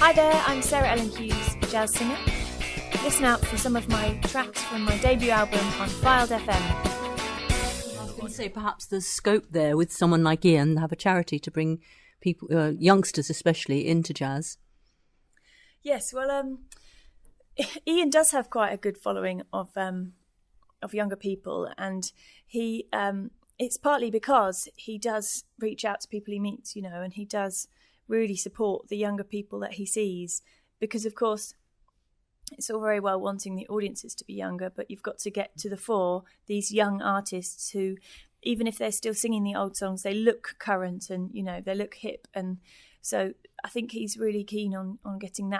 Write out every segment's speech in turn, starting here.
Hi there, I'm Sarah Ellen Hughes, a jazz singer. Listen out for some of my tracks from my debut album on Filed FM. I was going to say perhaps there's scope there with someone like Ian, have a charity to bring people, youngsters especially, into jazz. Yes, well, Ian does have quite a good following of younger people, and he it's partly because he does reach out to people he meets, and he does really support the younger people that he sees, because of course it's all very well wanting the audiences to be younger, but you've got to get to the fore these young artists who, even if they're still singing the old songs, they look current and they look hip. And so I think he's really keen on getting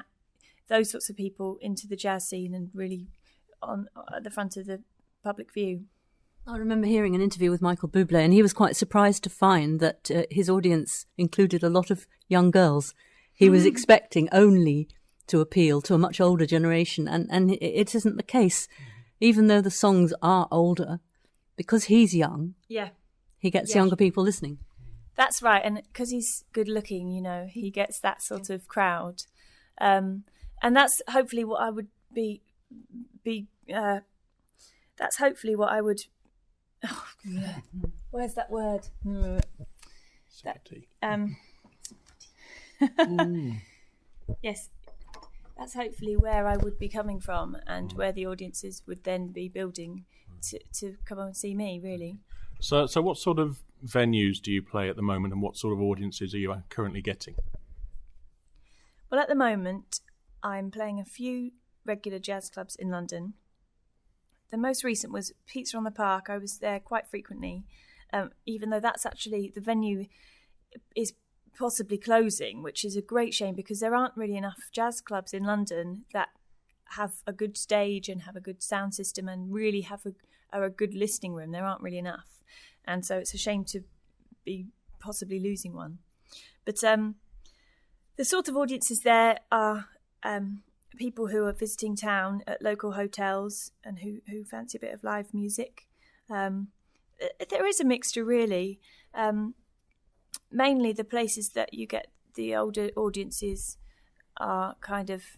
those sorts of people into the jazz scene and really at the front of the public view. I remember hearing an interview with Michael Bublé, and he was quite surprised to find that his audience included a lot of young girls. He was expecting only to appeal to a much older generation, and it isn't the case. Even though the songs are older, because he's young, he gets younger people listening. That's right, and because he's good looking, he gets that sort of crowd. And that's hopefully what I would be that's hopefully what I would... Oh, where's that word? Yes, that's hopefully where I would be coming from, and where the audiences would then be building to come and see me, really. So what sort of venues do you play at the moment, and what sort of audiences are you currently getting? Well, at the moment, I'm playing a few regular jazz clubs in London. The most recent was Pizza on the Park. I was there quite frequently, even though that's actually, the venue is possibly closing, which is a great shame, because there aren't really enough jazz clubs in London that have a good stage and have a good sound system and really are a good listening room. There aren't really enough. And so it's a shame to be possibly losing one. But the sort of audiences there are... people who are visiting town at local hotels and who fancy a bit of live music. There is a mixture, really. Mainly the places that you get the older audiences are kind of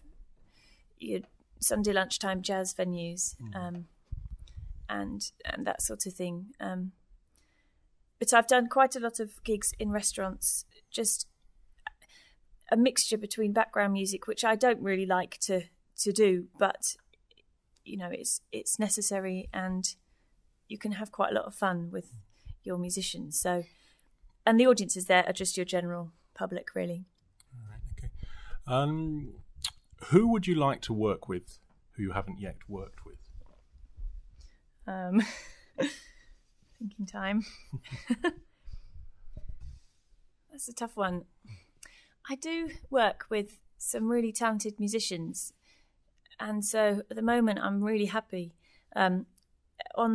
your Sunday lunchtime jazz venues and that sort of thing. But I've done quite a lot of gigs in restaurants, just a mixture between background music, which I don't really like to do, but it's necessary, and you can have quite a lot of fun with your musicians. So, and the audiences there are just your general public, really. All right, okay. Who would you like to work with who you haven't yet worked with? Thinking time. That's a tough one. I do work with some really talented musicians, and so at the moment I'm really happy. On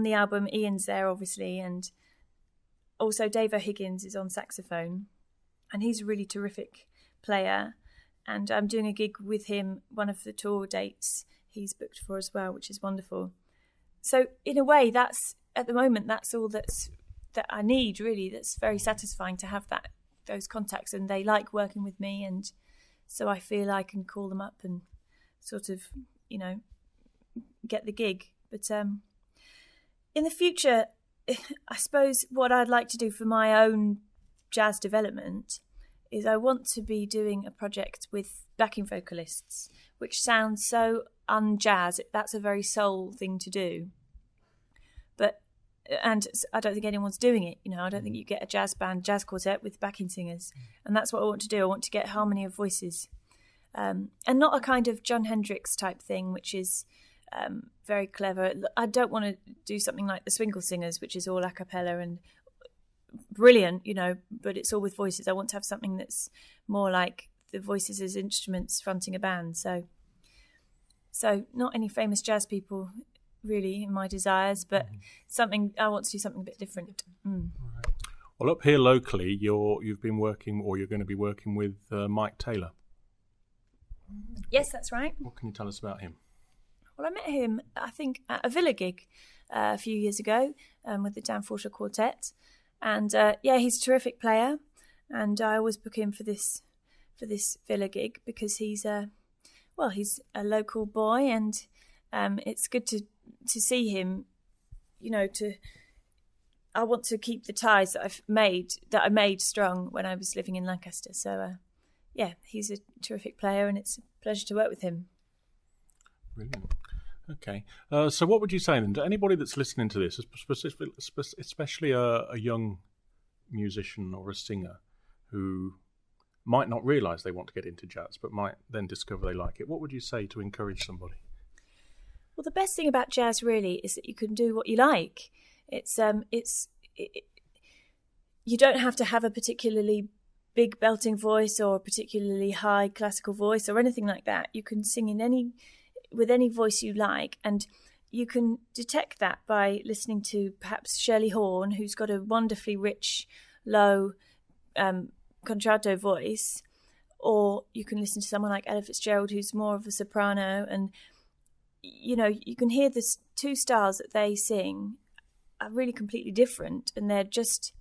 the album, Ian's there, obviously, and also Dave O'Higgins is on saxophone, and he's a really terrific player, and I'm doing a gig with him, one of the tour dates he's booked for as well, which is wonderful. So in a way, that's at the moment, that's all that I need, really. That's very satisfying to have those contacts, and they like working with me, and so I feel I can call them up and sort of get the gig. But in the future, I suppose what I'd like to do for my own jazz development is I want to be doing a project with backing vocalists, which sounds so un-jazz. That's a very soul thing to do, and I don't think anyone's doing it. I don't think you get a jazz band, jazz quartet with backing singers, and that's what I want to do. I want to get harmony of voices, and not a kind of Jon Hendricks type thing, which is very clever. I don't want to do something like the Swingle Singers, which is all a cappella and brilliant, but it's all with voices. I want to have something that's more like the voices as instruments fronting a band. So not any famous jazz people really in my desires, but I want to do something a bit different. Right. Well, up here locally, you've been working, or you're going to be working with Mike Taylor. Yes, that's right. What can you tell us about him? Well, I met him, I think, at a Villa gig a few years ago with the Dan Forshaw Quartet. And he's a terrific player. And I always book him for this for this Villa gig because he's a local boy, and it's good to see him. I want to keep the ties that I made strong when I was living in Lancaster. So he's a terrific player, and it's a pleasure to work with him. Brilliant. Okay. So what would you say then to anybody that's listening to this, especially a young musician or a singer who might not realise they want to get into jazz but might then discover they like it? What would you say to encourage somebody? Well, the best thing about jazz really is that you can do what you like. You don't have to have a particularly big belting voice or a particularly high classical voice or anything like that. You can sing with any voice you like, and you can detect that by listening to perhaps Shirley Horn, who's got a wonderfully rich, low contralto voice, or you can listen to someone like Ella Fitzgerald, who's more of a soprano, and you can hear the two styles that they sing are really completely different, and they just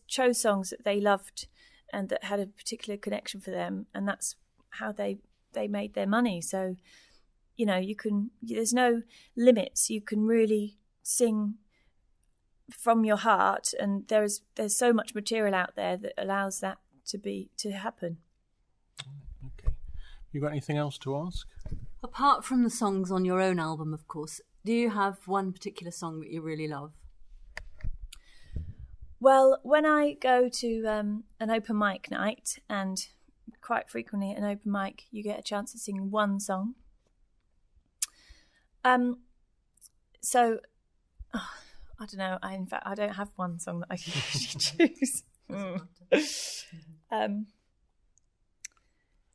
chose songs that they loved and that had a particular connection for them, and that's how they made their money. So there's no limits. You can really sing from your heart, and there's so much material out there that allows that to happen. Okay. You got anything else to ask? Apart from the songs on your own album, of course, do you have one particular song that you really love? Well, when I go to an open mic night, and quite frequently at an open mic, you get a chance to sing one song. So, I don't know. In fact, I don't have one song that I usually choose.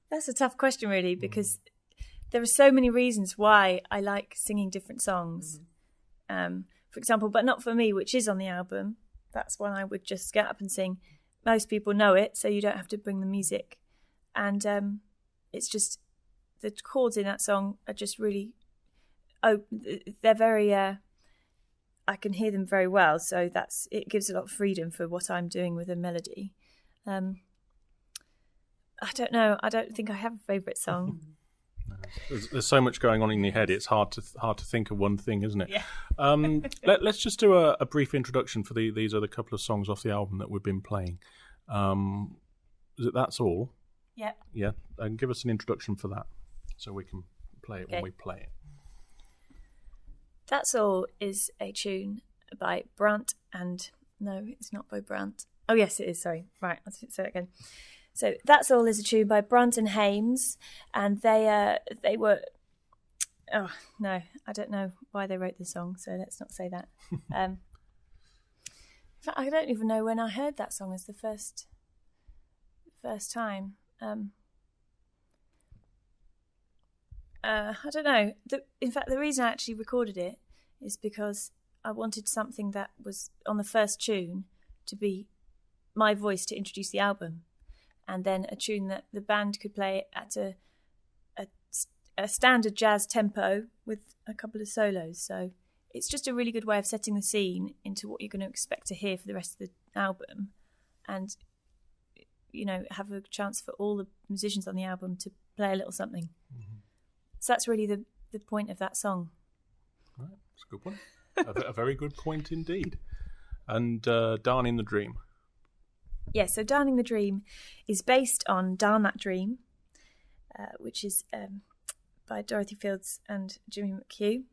That's a tough question, really, because there are so many reasons why I like singing different songs. For example, But Not For Me, which is on the album, that's one I would just get up and sing. Most people know it, so you don't have to bring the music. And it's just, the chords in that song are just really, they're very, I can hear them very well, so it gives a lot of freedom for what I'm doing with a melody. I don't know, I don't think I have a favourite song. There's so much going on in your head. It's hard to think of one thing, isn't it? Yeah. Let's just do a brief introduction for these other couple of songs off the album that we've been playing. Is it That's All? Yeah. Yeah. And give us an introduction for that, so we can play it when we play it. That's All is a tune by Brant and no, it's not by Brant. Oh yes, it is. Sorry. Right. I'll say it again. So That's All is a tune by Brunt and Hames, and they were. Oh no, I don't know why they wrote the song, so let's not say that. In fact, I don't even know when I heard that song as the first time. I don't know. In fact, the reason I actually recorded it is because I wanted something that was on the first tune to be my voice to introduce the album, and then a tune that the band could play at a standard jazz tempo with a couple of solos. So it's just a really good way of setting the scene into what you're going to expect to hear for the rest of the album, and have a chance for all the musicians on the album to play a little something. Mm-hmm. So that's really the point of that song. Right, that's a good one. A very good point indeed. And Darning the Dream. Yeah, so Darning the Dream is based on Darn That Dream, which is by Dorothy Fields and Jimmy McHugh.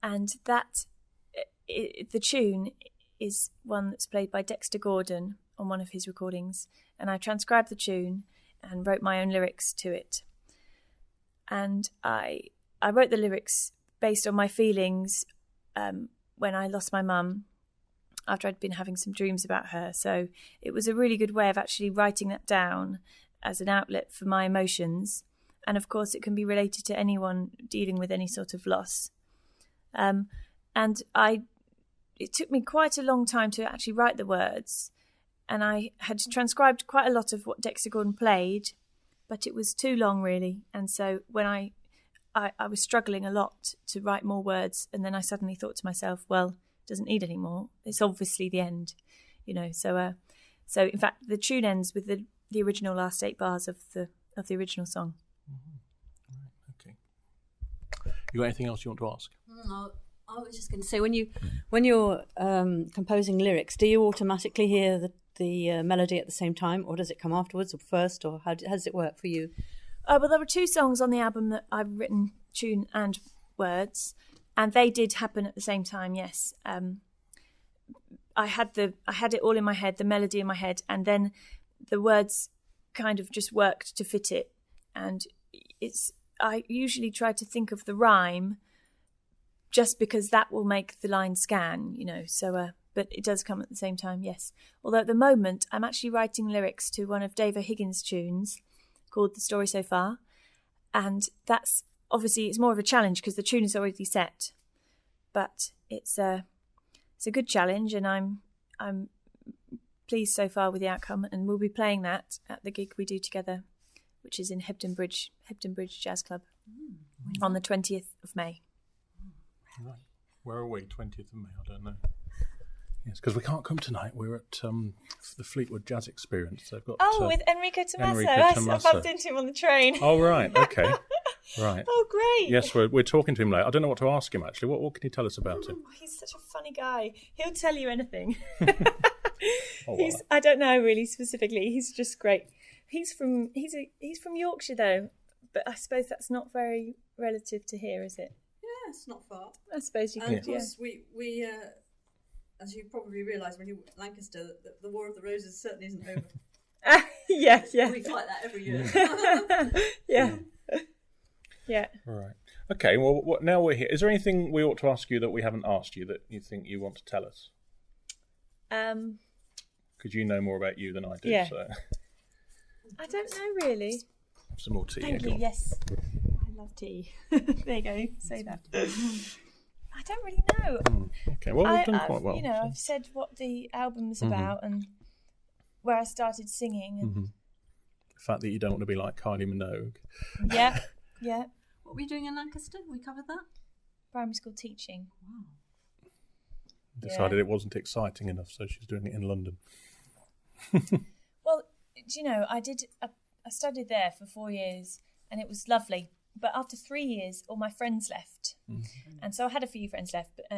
And the tune is one that's played by Dexter Gordon on one of his recordings. And I transcribed the tune and wrote my own lyrics to it. And I wrote the lyrics based on my feelings when I lost my mum, after I'd been having some dreams about her. So it was a really good way of actually writing that down as an outlet for my emotions. And of course, it can be related to anyone dealing with any sort of loss. And it took me quite a long time to actually write the words. And I had transcribed quite a lot of what Dexter Gordon played, but it was too long, really. And so when I was struggling a lot to write more words, and then I suddenly thought to myself, well, it doesn't need any more. It's obviously the end, So in fact, the tune ends with the the original last 8 bars of the original song. Right, okay. You got anything else you want to ask? I was just going to say, when you're composing lyrics, do you automatically hear the melody at the same time, or does it come afterwards or first, or how does it work for you? Well, there were 2 songs on the album that I've written tune and words, and they did happen at the same time. Yes, I had it all in my head, the melody in my head, and then the words kind of just worked to fit it. And I usually try to think of the rhyme, just because that will make the line scan, So, but it does come at the same time. Yes. Although at the moment I'm actually writing lyrics to one of Dave O'Higgins' tunes called "The Story So Far," and that's obviously it's more of a challenge because the tune is already set. But it's a good challenge, and I'm pleased so far with the outcome, and we'll be playing that at the gig we do together, which is in Hebden Bridge Jazz Club on the 20th of May. Right. Where are we? 20th of May? I don't know. Yes, because we can't come tonight. We're at the Fleetwood Jazz Experience. They've got with Enrico Tommaso. I Tommaso. bumped into him on the train. Oh, right. Okay. Right. Oh, great. Yes, we're talking to him later. I don't know what to ask him, actually. What can you tell us about him? He's such a funny guy. He'll tell you anything. Oh, wow. I don't know really specifically. He's just great. He's from Yorkshire, though, but I suppose that's not very relative to here, is it? Yeah, it's not far. I suppose you And could, of course, we as you probably realise when you're at Lancaster, the War of the Roses certainly isn't over. Yeah. We fight that every year. Yeah. Yeah. Right. Okay, well, now we're here. Is there anything we ought to ask you that we haven't asked you that you think you want to tell us? Because you know more about you than I do. Yeah. So. I don't know, really. Have some more tea. Thank go you, on. yes. I love tea. There you go, say that. I don't really know. Okay, well, we've done quite well. I've said what the album's about and where I started singing. And The fact that you don't want to be like Kylie Minogue. Yeah. What were you doing in Lancaster? We covered that? Primary school teaching. Wow. Decided it wasn't exciting enough, so she's doing it in London. Well, do you know, I studied there for 4 years and it was lovely. But after 3 years, all my friends left. And so I had a few friends left. But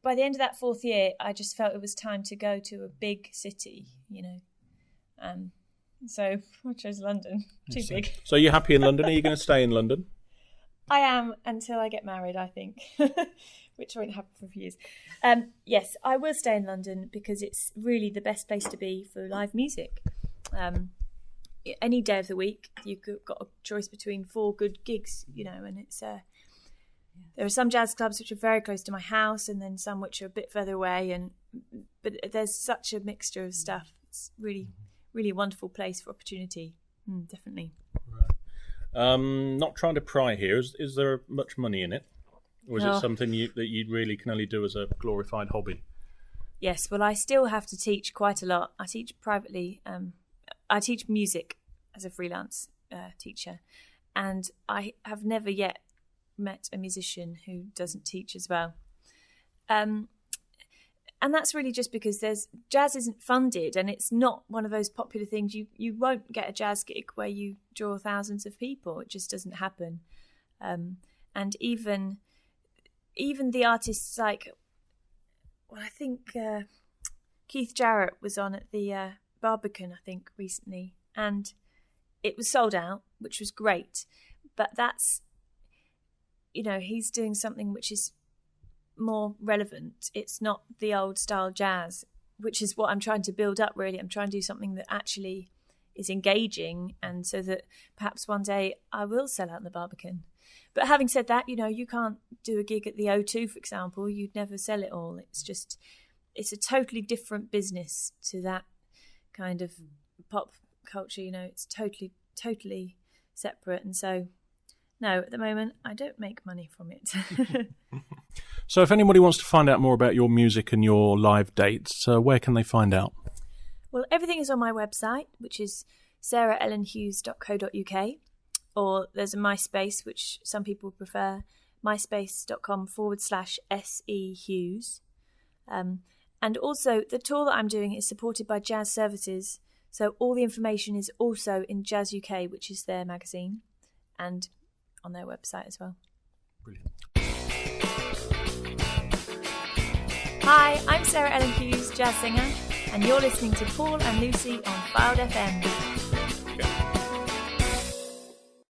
by the end of that 4th year, I just felt it was time to go to a big city, So I chose London. Too big. So you're happy in London? Are you going to stay in London? I am until I get married, I think, which won't happen for a few years. Yes, I will stay in London because it's really the best place to be for live music. Any day of the week, you've got a choice between 4 good gigs, and it's there are some jazz clubs which are very close to my house, and then some which are a bit further away. But there's such a mixture of stuff. It's really, really a wonderful place for opportunity. Definitely. Right. Not trying to pry here. Is there much money in it, or is it something that you really can only do as a glorified hobby? Yes. Well, I still have to teach quite a lot. I teach privately. I teach music as a freelance teacher, and I have never yet met a musician who doesn't teach as well. And that's really just because jazz isn't funded, and it's not one of those popular things. You won't get a jazz gig where you draw thousands of people. It just doesn't happen. And even the artists like, well, I think Keith Jarrett was on at the Barbican, I think, recently, and it was sold out, which was great. But that's, he's doing something which is more relevant. It's not the old style jazz, which is what I'm trying to build up, really. I'm trying to do something that actually is engaging, and so that perhaps one day I will sell out the Barbican. But having said that, you can't do a gig at the O2, for example. You'd never sell it all. It's a totally different business to that kind of pop culture. It's totally separate. And so, no, at the moment, I don't make money from it. So if anybody wants to find out more about your music and your live dates, where can they find out? Well, everything is on my website, which is sarahellenhughes.co.uk, or there's a MySpace, which some people prefer, myspace.com/SE Hughes. And also, the tour that I'm doing is supported by Jazz Services. So all the information is also in Jazz UK, which is their magazine, and on their website as well. Brilliant. Hi, I'm Sarah Ellen Hughes, jazz singer, and you're listening to Paul and Lucy on Fleetwood FM.